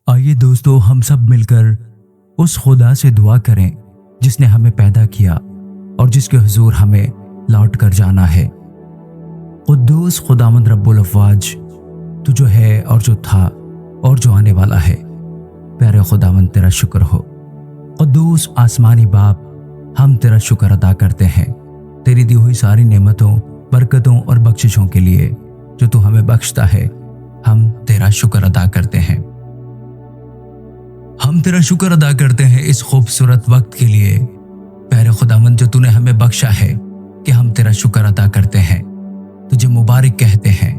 आइए दोस्तों, हम सब मिलकर उस खुदा से दुआ करें जिसने हमें पैदा किया और जिसके हुजूर हमें लौट कर जाना है। कुद्दूस खुदावंद रब्बुल अफ़वाज, तू जो है और जो था और जो आने वाला है, प्यारे खुदावंद तेरा शुक्र हो। कुद्दूस आसमानी बाप, हम तेरा शुक्र अदा करते हैं तेरी दी हुई सारी नेमतों, बरकतों और बख्शिशों के लिए जो तू हमें बख्शता है। हम तेरा शुक्र अदा करते हैं। हम तेरा शुक्र अदा करते हैं इस खूबसूरत वक्त के लिए, प्यारे खुदावंद, जो तूने हमें बख्शा है कि हम तेरा शुक्र अदा करते हैं, तुझे मुबारक कहते हैं।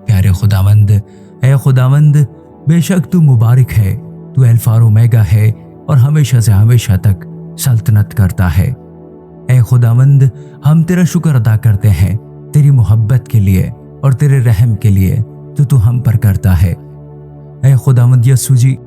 प्यारे खुदावंद, ऐ खुदावंद, बेशक तू मुबारक है, तू अल्फा और ओमेगा है और हमेशा से हमेशा तक सल्तनत करता है। ऐ खुदावंद, हम तेरा शुक्र अदा करते हैं तेरी मोहब्बत के लिए और तेरे रहम के लिए जो तू हम पर करता है। ऐ खुदावंद यस्सु जी,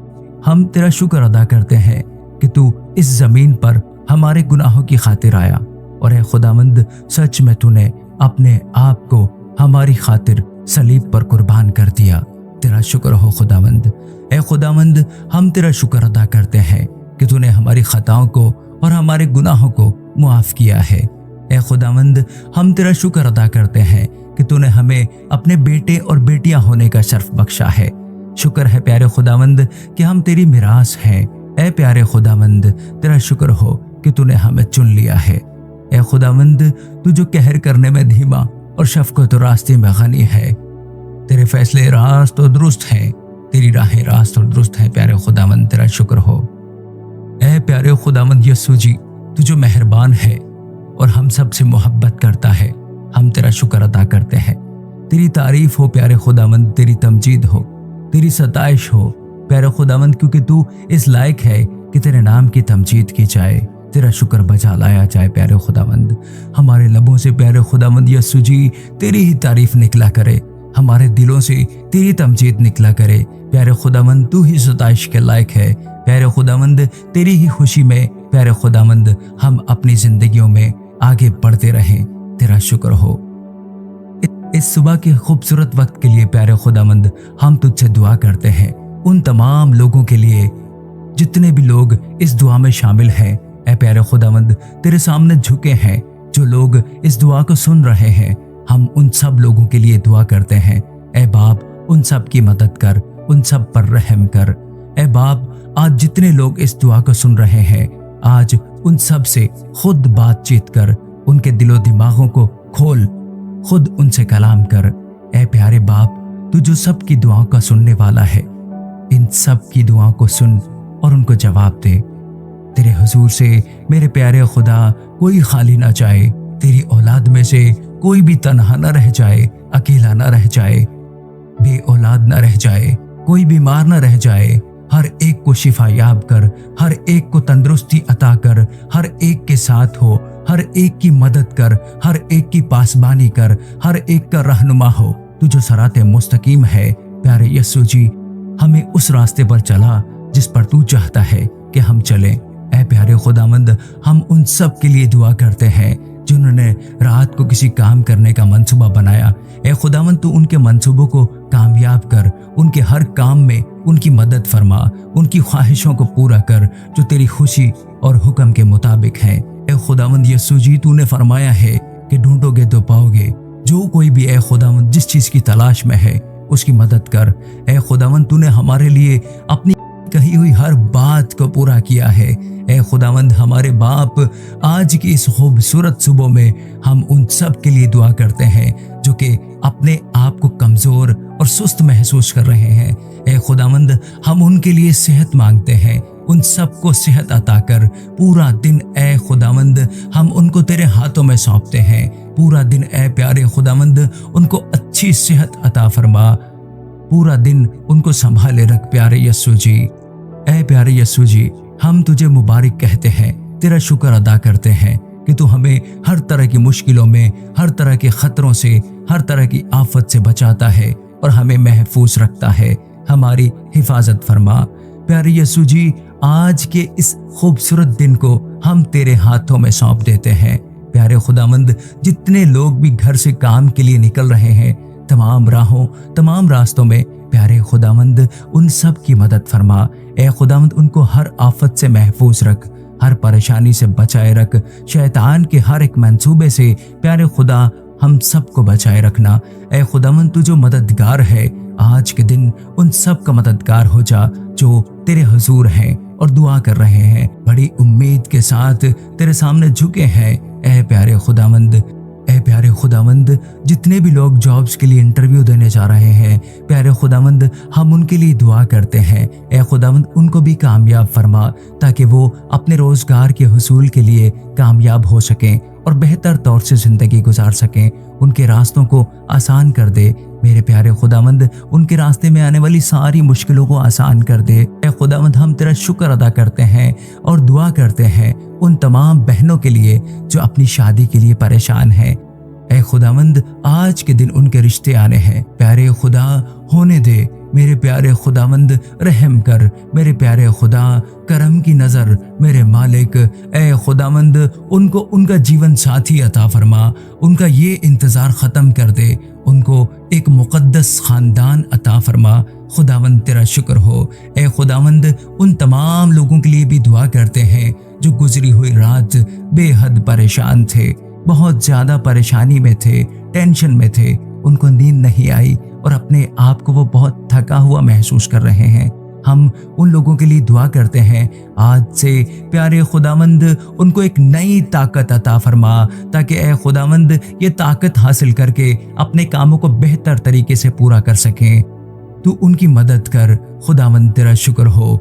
हम तेरा शुक्र अदा करते हैं कि तू इस जमीन पर हमारे गुनाहों की खातिर आया और ऐ खुदावंद, सच में तूने अपने आप को हमारी खातिर सलीब पर कुर्बान कर दिया। तेरा शुक्र हो खुदावंद। ऐ खुदावंद, हम तेरा शुक्र अदा करते हैं कि तूने हमारी खताओं को और हमारे गुनाहों को मुआफ किया है। ऐ खुदावंद, हम तेरा शुक्र अदा करते हैं कि तूने हमें अपने बेटे और बेटियां होने का शर्फ बख्शा है। शुक्र है प्यारे खुदावंद कि हम तेरी मिरास हैं। ऐ प्यारे खुदावंद, तेरा शुक्र हो कि तूने हमें चुन लिया है। ऐ खुदावंद, तू जो कहर करने में धीमा और शफकत और रास्ते में गनी है, तेरे फैसले रास्त और दुरुस्त हैं, तेरी राहें रास्त और दुरुस्त हैं। प्यारे खुदावंद, तेरा शुक्र हो। ऐ प्यारे खुदावंद यस्सु जी, तू जो मेहरबान है और हम सब से मोहब्बत करता है, हम तेरा शुक्र अदा करते हैं। तेरी तारीफ हो प्यारे खुदावंद, तेरी तमजीद हो, तेरी सताइश हो प्यारे खुदावंद, क्योंकि तू इस लायक है कि तेरे नाम की तमजीद की जाए, तेरा शुक्र बजा लाया जाए। प्यारे खुदावंद, हमारे लबों से प्यारे खुदावंद यस्सु जी तेरी ही तारीफ निकला करे, हमारे दिलों से तेरी तमजीद निकला करे। प्यारे खुदावंद, तू ही सताइश के लायक है। प्यारे खुदावंद, तेरी ही खुशी में प्यारे खुदावंद हम अपनी जिंदगियों में आगे बढ़ते रहें। तेरा शुक्र हो। इस सुबह के खूबसूरत वक्त के लिए प्यारे खुदावंद, हम तुझसे दुआ करते हैं उन तमाम लोगों के लिए जितने भी लोग इस दुआ में शामिल हैं। ऐ प्यारे खुदावंद, तेरे सामने झुके हैं, जो लोग इस दुआ को सुन रहे हैं, हम उन सब लोगों के लिए दुआ करते हैं। ऐ बाप, उन सब की मदद कर, उन सब पर रहम कर। ऐ बाप, आज जितने लोग इस दुआ को सुन रहे हैं, आज उन सब से खुद बातचीत कर, उनके दिलो दिमागों को खोल, खुद उनसे कलाम कर। ऐ प्यारे बाप, तू जो सब की दुआओं का सुनने वाला है, इन सब की दुआओं को सुन और उनको जवाब दे। तेरे हुजूर से मेरे प्यारे खुदा कोई खाली ना जाए, तेरी औलाद में से कोई भी तन्हा न रह जाए, अकेला न रह जाए, बे औलाद न रह जाए, कोई बीमार न रह जाए। हर एक को शिफा याब कर, हर एक को तंदुरुस्ती अता कर, हर एक के साथ हो, हर एक की मदद कर, हर एक की पासबानी कर, हर एक का रहनुमा हो। तू जो सराते मुस्तकीम है प्यारे यस्सु जी, हमें उस रास्ते पर चला जिस पर तू चाहता है कि हम चलें। ऐ प्यारे खुदावंद, हम उन सब के लिए दुआ करते हैं जिन्होंने रात को किसी काम करने का मंसूबा बनाया। ऐ खुदावंद, तू उनके मंसूबों को कामयाब कर, उनके हर काम में उनकी मदद फरमा, उनकी ख्वाहिशों को पूरा कर जो तेरी खुशी और हुक्म के मुताबिक है। ऐ खुदावंद यस्सु जी, तूने फरमाया है कि ढूंढोगे तो पाओगे। जो कोई भी ऐ खुदावंद जिस चीज की तलाश में है उसकी मदद कर। ऐ खुदावंद, तूने हमारे लिए अपनी कही हुई हर बात को पूरा किया है। ऐ खुदावंद, हमारे बाप, आज की इस खूबसूरत सुबह में हम उन सब के लिए दुआ करते हैं जो कि अपने आप को कमजोर और सुस्त महसूस कर रहे हैं। ऐ खुदावंद, हम उनके लिए सेहत मांगते हैं, उन सब को सेहत अता कर। पूरा दिन ऐ खुदावंद हम उनको तेरे हाथों में सौंपते हैं। पूरा दिन ऐ प्यारे खुदावंद उनको अच्छी सेहत अता फरमा, पूरा दिन उनको संभाले रख प्यारे यस्सु जी। ऐ प्यारे यस्सु जी, हम तुझे मुबारक कहते हैं, तेरा शुक्र अदा करते हैं कि तू हमें हर तरह की मुश्किलों में, हर तरह के खतरों से, हर तरह की आफत से बचाता है और हमें महफूज रखता है। हमारी हिफाजत फरमा प्यारे यस्सु जी। आज के इस खूबसूरत दिन को हम तेरे हाथों में सौंप देते हैं। प्यारे खुदावंद, जितने लोग भी घर से काम के लिए निकल रहे हैं, तमाम राहों, तमाम रास्तों में प्यारे खुदावंद उन सब की मदद फरमा। ए खुदावंद उनको हर आफत से महफूज रख, हर परेशानी से बचाए रख, शैतान के हर एक मंसूबे से प्यारे खुदा हम सबको बचाए रखना। ए खुदावंद तू जो मददगार है, आज के दिन उन सब का मददगार हो जा जो तेरे हुजूर हैं और दुआ कर रहे हैं, बड़ी उम्मीद के साथ तेरे सामने झुके हैं। ए प्यारे खुदावंद जितने भी लोग जॉब्स के लिए इंटरव्यू देने जा रहे हैं, प्यारे खुदावंद हम उनके लिए दुआ करते हैं। ए खुदावंद उनको भी कामयाब फरमा ताकि वो अपने रोजगार के हुसूल के लिए कामयाब हो सकें और बेहतर तौर से जिंदगी गुजार सकें। उनके रास्तों को आसान कर दे मेरे प्यारे खुदावंद, उनके रास्ते में आने वाली सारी मुश्किलों को आसान कर दे। ए खुदावंद हम तेरा शुक्र अदा करते हैं और दुआ करते हैं उन तमाम बहनों के लिए जो अपनी शादी के लिए परेशान हैं। ए खुदावंद आज के दिन उनके रिश्ते आने हैं, प्यारे खुदा होने दे। मेरे प्यारे खुदावंद रहम कर, मेरे प्यारे खुदा करम की नज़र मेरे मालिक। ए खुदावंद उनको उनका जीवन साथी अता फरमा, उनका ये इंतज़ार ख़त्म कर दे, उनको एक मुक़द्दस ख़ानदान अता फरमा। खुदावंद तेरा शुक्र हो। ए खुदावंद उन तमाम लोगों के लिए भी दुआ करते हैं जो गुजरी हुई रात बेहद परेशान थे, बहुत ज़्यादा परेशानी में थे, टेंशन में थे, उनको नींद नहीं आई और अपने आप को वो बहुत थका हुआ महसूस कर रहे हैं। हम उन लोगों के लिए दुआ करते हैं, आज से प्यारे खुदावंद उनको एक नई ताकत अता फरमा ताकि ए खुदावंद ये ताकत हासिल करके अपने कामों को बेहतर तरीके से पूरा कर सकें। तू उनकी मदद कर, खुदावंद तेरा शुक्र हो।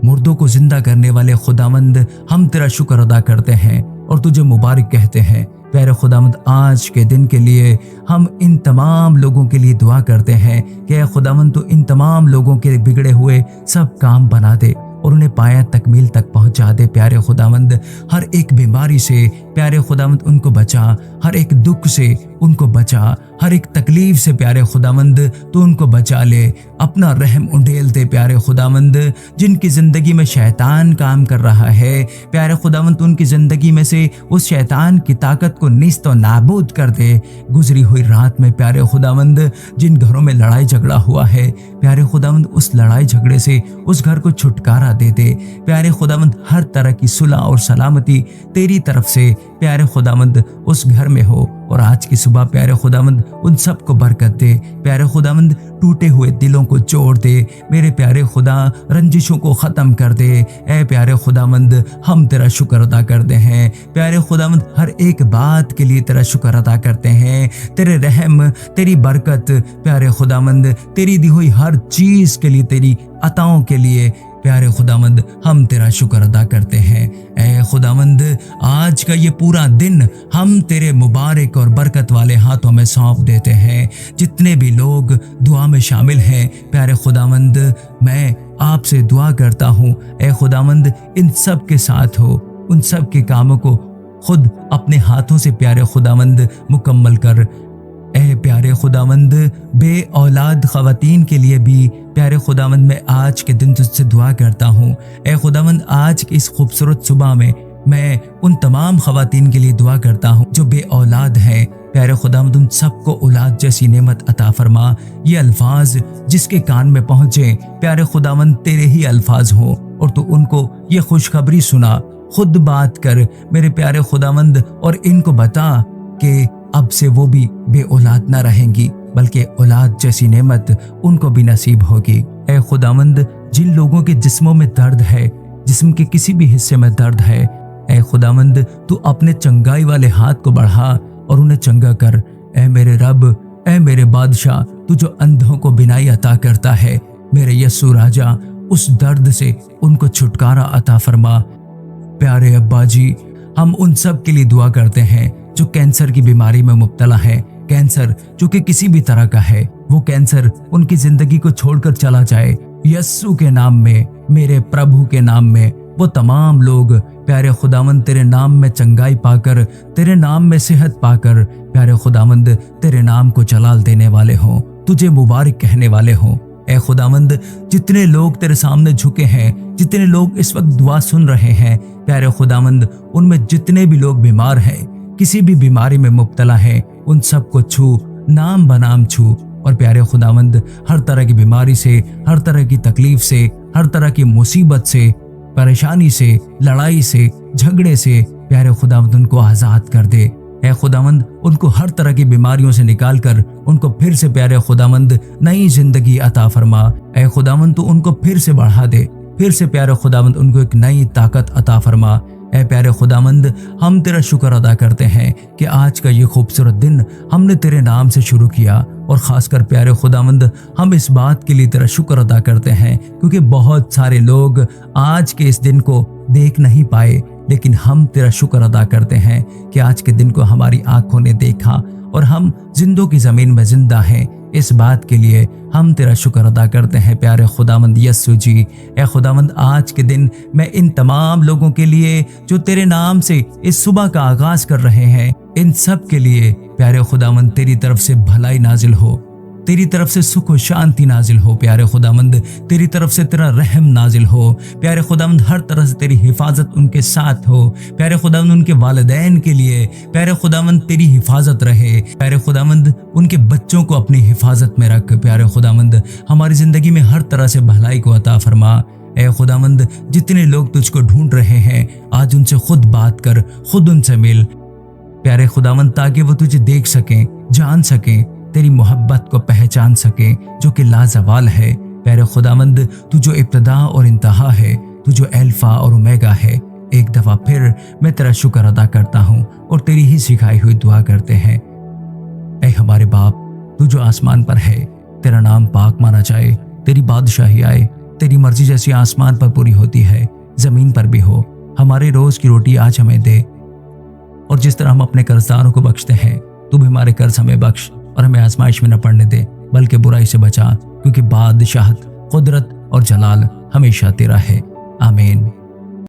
मुर्दों को जिंदा करने वाले खुदावंद हम तेरा शुक्र अदा करते हैं और तुझे मुबारक कहते हैं। प्यारे खुदावंद आज के दिन के लिए हम इन तमाम लोगों के लिए दुआ करते हैं कि ऐ खुदावंद तो इन तमाम लोगों के बिगड़े हुए सब काम बना दे और उन्हें पाया तकमील तक पहुंचा दे। प्यारे खुदावंद हर एक बीमारी से प्यारे खुदावंद उनको बचा, हर एक दुख से उनको बचा, हर एक तकलीफ से प्यारे खुदावंद तो उनको बचा ले। अपना रहम उंडेल दे प्यारे खुदावंद, जिनकी ज़िंदगी में शैतान काम कर रहा है प्यारे खुदावंद उनकी ज़िंदगी में से उस शैतान की ताकत को निस्त और नाबूद कर दे। गुजरी हुई रात में प्यारे खुदावंद जिन घरों में लड़ाई झगड़ा हुआ है प्यारे खुदावंद उस लड़ाई झगड़े से उस घर को छुटकारा दे दे। प्यारे खुदावंद हर तरह की सुलह और सलामती तेरी तरफ से प्यारे खुदावंद उस घर में हो और आज की सुबह प्यारे खुदावंद उन सब को बरकत दे। प्यारे खुदावंद टूटे हुए दिलों को जोड़ दे, मेरे प्यारे खुदा रंजिशों को ख़त्म कर दे। ए प्यारे खुदावंद हम तेरा शुक्र अदा करते हैं, प्यारे खुदावंद हर एक बात के लिए तेरा शुक्र अदा करते हैं। तेरे रहम, तेरी बरकत प्यारे खुदावंद, तेरी दी हुई हर चीज़ के लिए, तेरी अताओं के लिए प्यारे खुदावंद हम तेरा शुक्र अदा करते हैं। ऐ खुदावंद आज का ये पूरा दिन हम तेरे मुबारक और बरकत वाले हाथों में सौंप देते हैं। जितने भी लोग दुआ में शामिल हैं प्यारे खुदावंद मैं आपसे दुआ करता हूँ ऐ खुदावंद इन सब के साथ हो, उन सब के कामों को खुद अपने हाथों से प्यारे खुदावंद मुकम्मल कर। ए प्यारे खुदावंद बे औलाद ख़वातीन के लिए भी प्यारे खुदावंद मैं आज के दिन तुझसे दुआ करता हूँ। ए खुदावंद आज की इस खूबसूरत सुबह में मैं उन तमाम ख़वातीन के लिए दुआ करता हूँ जो बे औलाद हैं। प्यारे खुदावंद उन सबको औलाद जैसी नेमत अता फरमा। ये अल्फाज जिसके कान में पहुँचे प्यारे खुदावंद तेरे ही अल्फाज हों और तू उनको ये खुशखबरी सुना। खुद बात कर मेरे प्यारे खुदावंद और इनको बता कि अब से वो भी बे औलाद न रहेंगी बल्कि औलाद जैसी नेमत उनको भी नसीब होगी। ए खुदावंद जिन लोगों के जिस्मों में दर्द है, जिस्म के किसी भी हिस्से में दर्द है, ए खुदावंद तू अपने चंगाई वाले हाथ को बढ़ा और उन्हें चंगा कर। ए मेरे रब, ए मेरे बादशाह, तू जो अंधों को बिनाई अता करता है मेरे यस्सु राजा, उस दर्द से उनको छुटकारा अता फरमा। प्यारे अब्बा जी हम उन सब के लिए दुआ करते हैं जो कैंसर की बीमारी में मुब्तला है। कैंसर जो कि किसी भी तरह का है, वो कैंसर उनकी जिंदगी को छोड़कर चला जाए यस्सु के नाम में, मेरे प्रभु के नाम में। वो तमाम लोग प्यारे खुदावंद तेरे नाम में चंगाई पाकर, तेरे नाम में सेहत पाकर प्यारे खुदावंद तेरे नाम को जलाल देने वाले हों, तुझे मुबारक कहने वाले हों। ए खुदावंद जितने लोग तेरे सामने झुके हैं, जितने लोग इस वक्त दुआ सुन रहे हैं प्यारे खुदावंद, उनमें जितने भी लोग बीमार हैं, किसी भी बीमारी में मुब्तला है, उन सबको छू, नाम बनाम छू। और प्यारे खुदावंद हर तरह की बीमारी से, हर तरह की तकलीफ से, हर तरह की मुसीबत से, परेशानी से, लड़ाई से, झगड़े से प्यारे खुदावंद उनको आज़ाद कर दे। ऐ खुदावंद उनको हर तरह की बीमारियों से निकाल कर उनको फिर से प्यारे खुदावंद नई जिंदगी अता फरमा। ऐ खुदावंद तू उनको फिर से बढ़ा दे, फिर से प्यारे खुदावंद उनको एक नई ताकत अता फरमा। ऐ प्यारे खुदावंद हम तेरा शुक्र अदा करते हैं कि आज का ये खूबसूरत दिन हमने तेरे नाम से शुरू किया, और ख़ासकर प्यारे खुदावंद हम इस बात के लिए तेरा शुक्र अदा करते हैं क्योंकि बहुत सारे लोग आज के इस दिन को देख नहीं पाए, लेकिन हम तेरा शुक्र अदा करते हैं कि आज के दिन को हमारी आंखों ने देखा और हम जिंदों की ज़मीन में जिंदा हैं। इस बात के लिए हम तेरा शुक्र अदा करते हैं प्यारे खुदावंद यस्सु जी। ए खुदावंद आज के दिन मैं इन तमाम लोगों के लिए जो तेरे नाम से इस सुबह का आगाज कर रहे हैं, इन सब के लिए प्यारे खुदावंद तेरी तरफ से भलाई नाजिल हो, तेरी तरफ से सुख और शांति नाजिल हो प्यारे खुदावंद, तेरी तरफ से तेरा रहम नाजिल हो प्यारे खुदावंद, हर तरह से तेरी हिफाजत उनके साथ हो प्यारे खुदावंद, उनके वालिदैन के लिए प्यारे खुदावंद तेरी हिफाजत रहे प्यारे खुदावंद, उनके बच्चों को अपनी हिफाजत में रख प्यारे खुदावंद, हमारी जिंदगी में हर तरह से भलाई को अता फरमा। ऐ खुदावंद जितने लोग तुझको ढूंढ रहे हैं आज उनसे खुद बात कर, खुद उनसे मिल प्यारे खुदावंद, ताकि वो तुझे देख सकें, जान सकें, तेरी मोहब्बत को पहचान सके जो कि लाजवाल है प्यारे खुदावंद। तू जो इब्तिदा और इंतहा है, तू जो अल्फा और ओमेगा है। एक दफ़ा फिर मैं तेरा शुक्र अदा करता हूँ और तेरी ही सिखाई हुई दुआ करते हैं। ऐ हमारे बाप, तू जो आसमान पर है, तेरा नाम पाक माना जाए, तेरी बादशाही आए, तेरी मर्जी जैसी आसमान पर पूरी होती है ज़मीन पर भी हो। हमारे रोज़ की रोटी आज हमें दे, और जिस तरह हम अपने कर्जदारों को बख्शते हैं, तू भी हमारे कर्ज हमें बख्श और हमें आजमाइश में न पड़ने दे, बल्कि बुराई से बचा, क्योंकि बादशाहत, कुदरत और जलाल हमेशा तेरा है।